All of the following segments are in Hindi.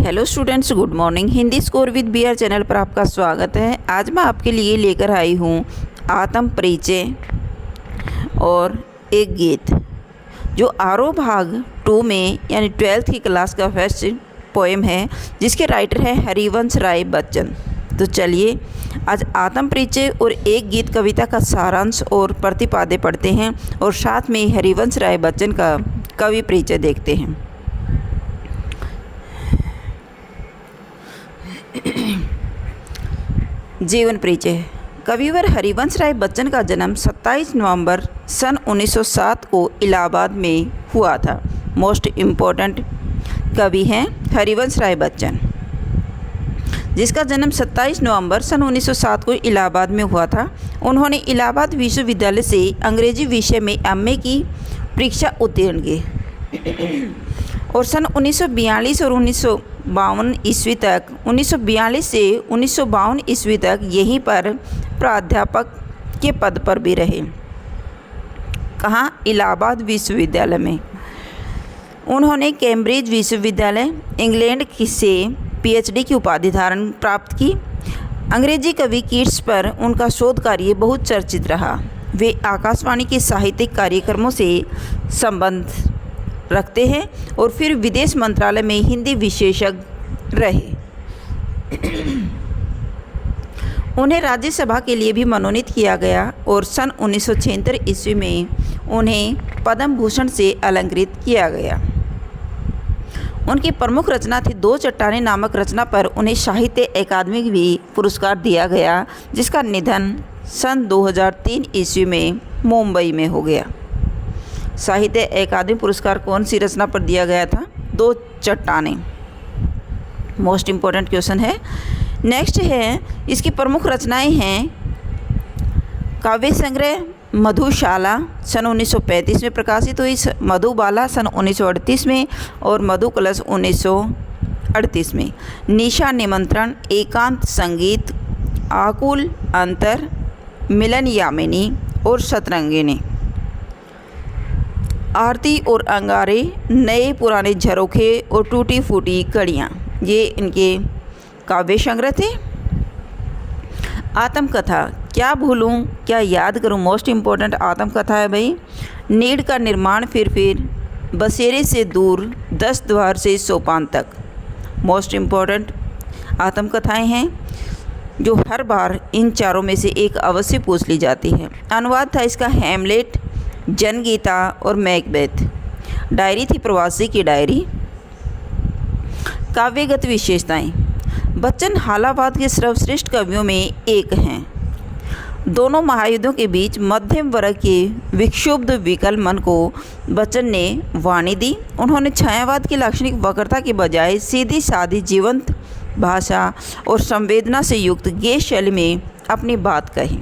Hello students, good morning. Hindi score with BR channel पर आपका स्वागत है। आज मैं आपके लिए लेकर आई हूँ आत्म परिचय और एक गीत जो आरोह भाग 2 में यानी 12th की क्लास का फर्स्ट पोएम है, जिसके राइटर हैं हरिवंश राय बच्चन। तो चलिए आज आत्म परिचय और एक गीत कविता का सारांश और प्रतिपाद्य पढ़ते हैं और साथ में हरिवंश राय बच्चन का कवि परिचय देखते हैं। जीवन परिचय। कविवर हरिवंश राय बच्चन का जन्म 27 नवंबर सन 1907 को इलाहाबाद में हुआ था। मोस्ट इम्पोर्टेंट कवि हैं हरिवंश राय बच्चन, जिसका जन्म 27 नवंबर सन 1907 को इलाहाबाद में हुआ था। उन्होंने इलाहाबाद विश्वविद्यालय से अंग्रेजी विषय में MA की परीक्षा उत्तीर्ण की और सन 1942 और 1952 ईस्वी तक 1942 से 1952 ईस्वी तक यहीं पर प्राध्यापक के पद पर भी रहे। कहाँ? इलाहाबाद विश्वविद्यालय में। उन्होंने कैम्ब्रिज विश्वविद्यालय इंग्लैंड से PhD की उपाधि धारण प्राप्त की। अंग्रेजी कवि कीट्स पर उनका शोध कार्य बहुत चर्चित रहा। वे आकाशवाणी के साहित्यिक कार्यक्रमों से संबंध रखते हैं और फिर विदेश मंत्रालय में हिंदी विशेषज्ञ रहे। उन्हें राज्यसभा के लिए भी मनोनीत किया गया और सन 1976 ईस्वी में उन्हें पद्म भूषण से अलंकृत किया गया। उनकी प्रमुख रचना थी दो चट्टानें नामक रचना पर उन्हें साहित्य अकादमी भी पुरस्कार दिया गया, जिसका निधन सन 2003 ईस्वी में मुंबई में हो गया। साहित्य अकादमी पुरस्कार कौन सी रचना पर दिया गया था? दो चट्टानें। मोस्ट इम्पोर्टेंट क्वेश्चन है। नेक्स्ट है, इसकी प्रमुख रचनाएं हैं काव्य संग्रह मधुशाला सन 1935 में प्रकाशित हुई, मधुबाला सन 1938 में और मधु कलश 1938 में, निशा निमंत्रण, एकांत संगीत, आकुल अंतर, मिलन यामिनी और शतरंगिनी, आरती और अंगारे, नए पुराने झरोखे और टूटी फूटी कड़ियाँ, ये इनके काव्य संग्रह थे। आत्मकथा, क्या भूलूं क्या याद करूं, मोस्ट इम्पोर्टेंट आत्मकथा है भाई। नीड़ का निर्माण फिर बसेरे से दूर 10 द्वार से सोपान तक, मोस्ट इम्पोर्टेंट आत्मकथाएं हैं जो हर बार इन चारों में से एक अवश्य पूछ ली जाती है। अनुवाद था इसका हैमलेट, जनगीता और मैकबेथ। डायरी थी प्रवासी की डायरी। काव्यगत विशेषताएं, बच्चन हालाबाद के सर्वश्रेष्ठ कवियों में एक हैं। दोनों महायुद्धों के बीच मध्यम वर्ग के विक्षुब्ध विकल मन को बच्चन ने वाणी दी। उन्होंने छायावाद की लाक्षणिक वक्रता के बजाय सीधी सादी जीवंत भाषा और संवेदना से युक्त गेय शैली में अपनी बात कही।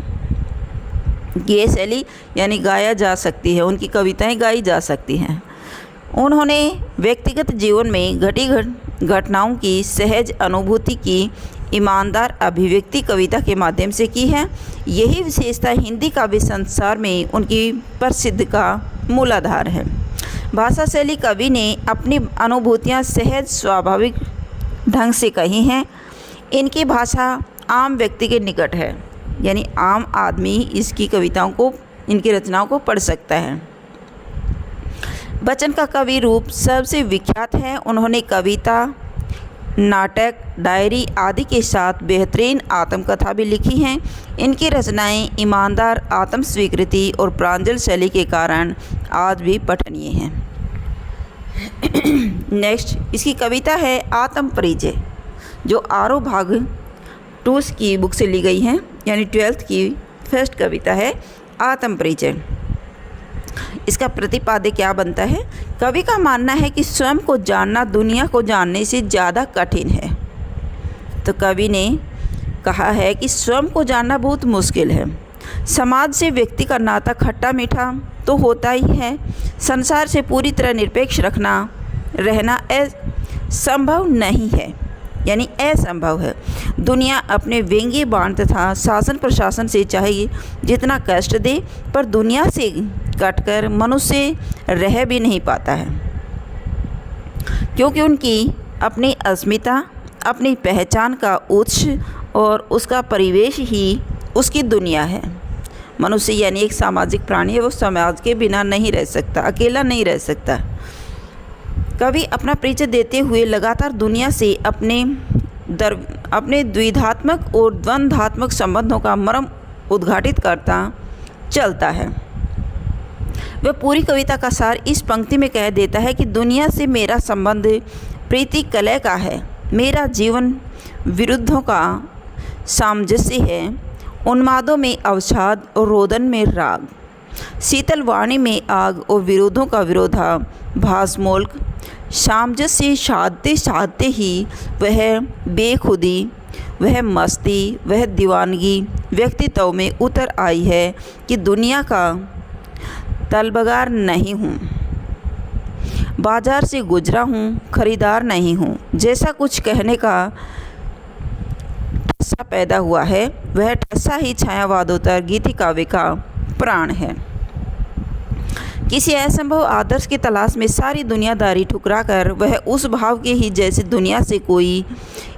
गेय शैली यानी गाया जा सकती है, उनकी कविताएं गाई जा सकती हैं। उन्होंने व्यक्तिगत जीवन में घटी घटनाओं की सहज अनुभूति की ईमानदार अभिव्यक्ति कविता के माध्यम से की है। यही विशेषता हिंदी काव्य संसार में उनकी प्रसिद्धि का मूलाधार है। भाषा शैली, कवि ने अपनी अनुभूतियाँ सहज स्वाभाविक ढंग से कही हैं। इनकी भाषा आम व्यक्ति के निकट है, यानी आम आदमी इसकी कविताओं को, इनकी रचनाओं को पढ़ सकता है। बच्चन का कवि रूप सबसे विख्यात है। उन्होंने कविता, नाटक, डायरी आदि के साथ बेहतरीन आत्मकथा भी लिखी हैं। इनकी रचनाएं ईमानदार आत्म स्वीकृति और प्रांजल शैली के कारण आज भी पठनीय हैं। नेक्स्ट, इसकी कविता है आत्म परिचय, जो आरोह भाग 2 की बुक से ली गई है, यानी 12th की फर्स्ट कविता है आत्म परिचय। इसका प्रतिपाद्य क्या बनता है? कवि का मानना है कि स्वयं को जानना दुनिया को जानने से ज़्यादा कठिन है। तो कवि ने कहा है कि स्वयं को जानना बहुत मुश्किल है। समाज से व्यक्ति का नाता खट्टा मीठा तो होता ही है। संसार से पूरी तरह निरपेक्ष रहना संभव नहीं है, यानी असंभव है। दुनिया अपने व्यंग्य बाण तथा शासन प्रशासन से चाहे जितना कष्ट दे, पर दुनिया से कटकर मनुष्य रह भी नहीं पाता है, क्योंकि उनकी अपनी अस्मिता, अपनी पहचान का उत्स और उसका परिवेश ही उसकी दुनिया है। मनुष्य यानी एक सामाजिक प्राणी है, वो समाज के बिना नहीं रह सकता, अकेला नहीं रह सकता। कवि अपना परिचय देते हुए लगातार दुनिया से अपने द्विधात्मक और द्वंद्वात्मक संबंधों का मर्म उद्घाटित करता चलता है। वह पूरी कविता का सार इस पंक्ति में कह देता है कि दुनिया से मेरा संबंध प्रीति कलह का है, मेरा जीवन विरुद्धों का सामंजस्य है, उन्मादों में अवसाद और रोदन में राग, शीतल वाणी में आग और विरोधों का विरोधाभास मोल्क, सामंजस्य साधते साधते ही वह बेखुदी, वह मस्ती, वह दीवानगी व्यक्तित्व में उतर आई है कि दुनिया का तलबगार नहीं हूँ, बाजार से गुजरा हूँ, खरीदार नहीं हूँ। जैसा कुछ कहने का ठस्सा पैदा हुआ है, वह ठस्सा ही छायावादोत्तर गीति काव्य का प्राण है। किसी असंभव आदर्श की तलाश में सारी दुनियादारी ठुकराकर वह उस भाव के ही जैसे दुनिया से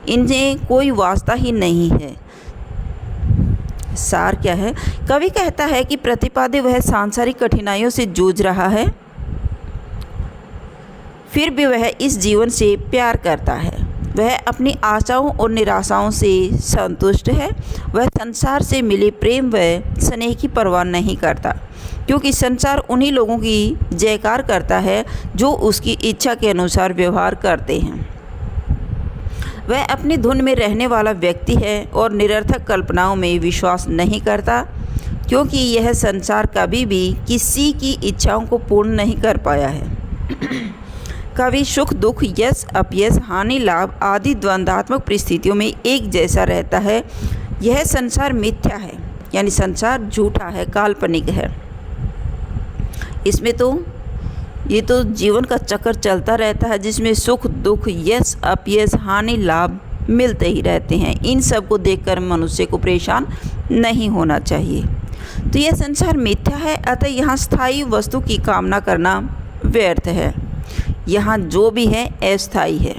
इन्हें कोई वास्ता ही नहीं है। सार क्या है? कवि कहता है कि प्रतिपाद्य वह सांसारिक कठिनाइयों से जूझ रहा है, फिर भी वह इस जीवन से प्यार करता है। वह अपनी आशाओं और निराशाओं से संतुष्ट है। वह संसार से मिले प्रेम व स्नेह की परवाह नहीं करता, क्योंकि संसार उन्हीं लोगों की जयकार करता है जो उसकी इच्छा के अनुसार व्यवहार करते हैं। वह अपनी धुन में रहने वाला व्यक्ति है और निरर्थक कल्पनाओं में विश्वास नहीं करता, क्योंकि यह संसार कभी भी किसी की इच्छाओं को पूर्ण नहीं कर पाया है। कवि सुख दुख, यश अपयश, हानि लाभ आदि द्वंद्वात्मक परिस्थितियों में एक जैसा रहता है। यह संसार मिथ्या है, यानी संसार झूठा है, काल्पनिक है। इसमें ये तो जीवन का चक्कर चलता रहता है, जिसमें सुख दुख, यश अपयश, हानि लाभ मिलते ही रहते हैं। इन सब को देखकर मनुष्य को परेशान नहीं होना चाहिए। तो यह संसार मिथ्या है, अतः यहाँ स्थायी वस्तु की कामना करना व्यर्थ है। यहाँ जो भी है अस्थायी है।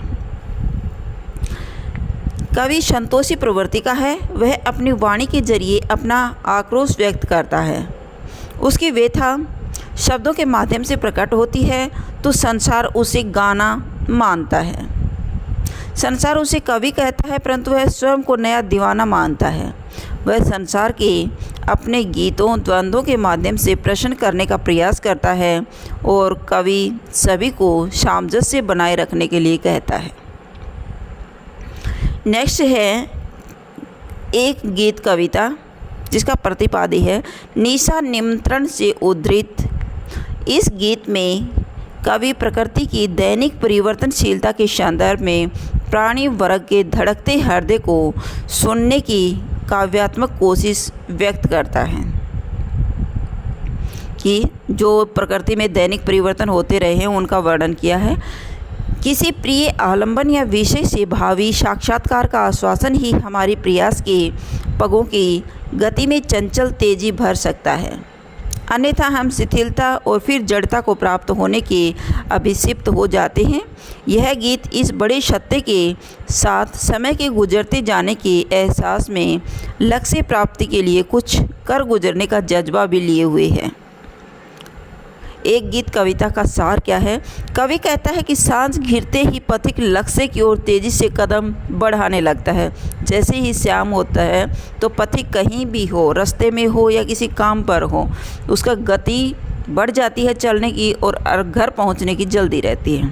कवि संतोषी प्रवृत्ति का है। वह अपनी वाणी के जरिए अपना आक्रोश व्यक्त करता है। उसकी व्यथा शब्दों के माध्यम से प्रकट होती है तो संसार उसे गाना मानता है। संसार उसे कवि कहता है, परंतु वह स्वयं को नया दीवाना मानता है। वह संसार के अपने गीतों द्वंद्वों के माध्यम से प्रश्न करने का प्रयास करता है और कवि सभी को सामंजस्य बनाए रखने के लिए कहता है। नेक्स्ट है एक गीत कविता जिसका प्रतिपादी है निशा निमंत्रण से उद्धृत। इस गीत में कवि प्रकृति की दैनिक परिवर्तनशीलता के संदर्भ में प्राणी वर्ग के धड़कते हृदय को सुनने की काव्यात्मक कोशिश व्यक्त करता है कि जो प्रकृति में दैनिक परिवर्तन होते रहे हैं उनका वर्णन किया है। किसी प्रिय आलंबन या विषय से भावी साक्षात्कार का आश्वासन ही हमारी प्रयास के पगों की गति में चंचल तेजी भर सकता है, अन्यथा हम शिथिलता और फिर जड़ता को प्राप्त होने के अभिषिप्त हो जाते हैं। यह गीत इस बड़े सत्य के साथ समय के गुजरते जाने के एहसास में लक्ष्य प्राप्ति के लिए कुछ कर गुजरने का जज्बा भी लिए हुए है। एक गीत कविता का सार क्या है? कवि कहता है कि सांझ घिरते ही पथिक लक्ष्य की ओर तेजी से कदम बढ़ाने लगता है। जैसे ही शाम होता है तो पथिक कहीं भी हो, रास्ते में हो या किसी काम पर हो, उसका गति बढ़ जाती है चलने की और घर पहुंचने की जल्दी रहती है।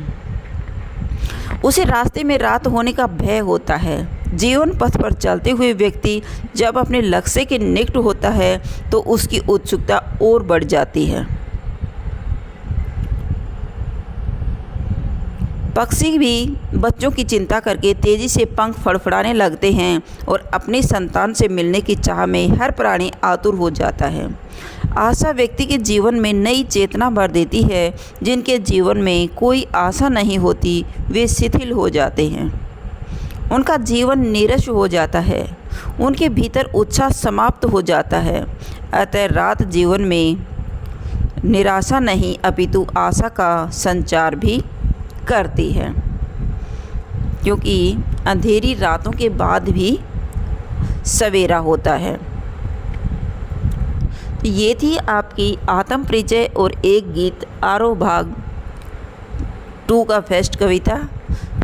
उसे रास्ते में रात होने का भय होता है। जीवन पथ पर चलते हुए व्यक्ति जब अपने लक्ष्य के निकट होता है तो उसकी उत्सुकता और बढ़ जाती है। पक्षी भी बच्चों की चिंता करके तेज़ी से पंख फड़फड़ाने लगते हैं और अपनी संतान से मिलने की चाह में हर प्राणी आतुर हो जाता है। आशा व्यक्ति के जीवन में नई चेतना भर देती है। जिनके जीवन में कोई आशा नहीं होती वे शिथिल हो जाते हैं, उनका जीवन नीरस हो जाता है, उनके भीतर उत्साह समाप्त हो जाता है। अतः रात जीवन में निराशा नहीं अपितु आशा का संचार भी करती है। क्योंकि अंधेरी रातों के बाद भी सवेरा होता है। तो ये थी आपकी आत्म परिचय और एक गीत आरोह भाग 2 का फर्स्ट कविता,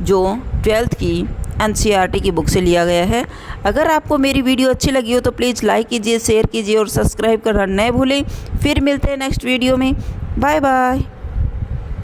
जो 12th की NCERT की बुक से लिया गया है। अगर आपको मेरी वीडियो अच्छी लगी हो तो प्लीज़ लाइक कीजिए, शेयर कीजिए और सब्सक्राइब करना न भूलें। फिर मिलते हैं नेक्स्ट वीडियो में। Bye bye.